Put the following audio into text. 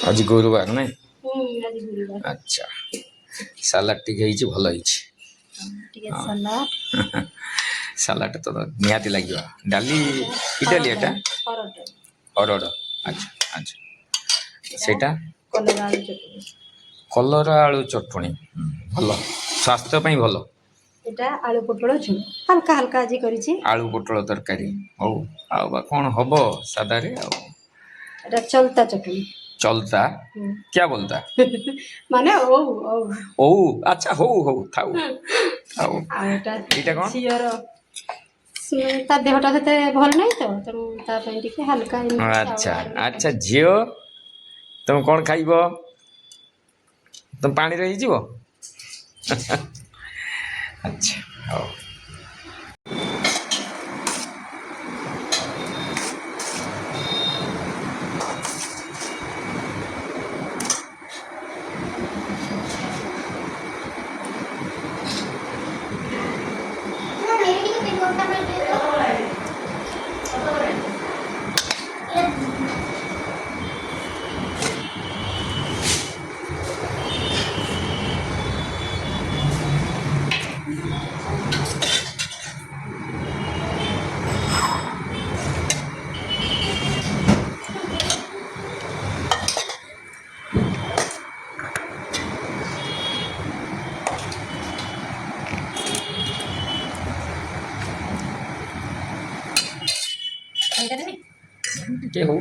आज गुरुवार नहीं आज गुरुवार। अच्छा सालाड टी ହେଇଛି ଭଲ ହେଇଛି ଟିକେ ସାଲାଡ सालाड तो निहाती लगे डाली डाली एटा अरड़ अच्छा अच्छा सेटा कलरा कलरा आलू आलू चटनी चटणी भल स्वास्थ्य ପାଇଁ ଭଲ এটা আলু পটল ঝোল হালকা হালকা আজি করেছি आलू पोटल तरकारी हौ आउ बा कौन हब सादारे आउ এটা চলতা চটনি चलता क्या बोलता মানে ও ও ओ अच्छा हो हो थाउ थाउ আর এটা এইটা কোন ঝিওর তা দেহটা সেতে ভাল নাই তো তেমন তা ପାଇଁ ଟିକେ হালকা अच्छा अच्छा झियो तुम कौन खाइब तुम पानी रही जीव अच्छा हौ के हो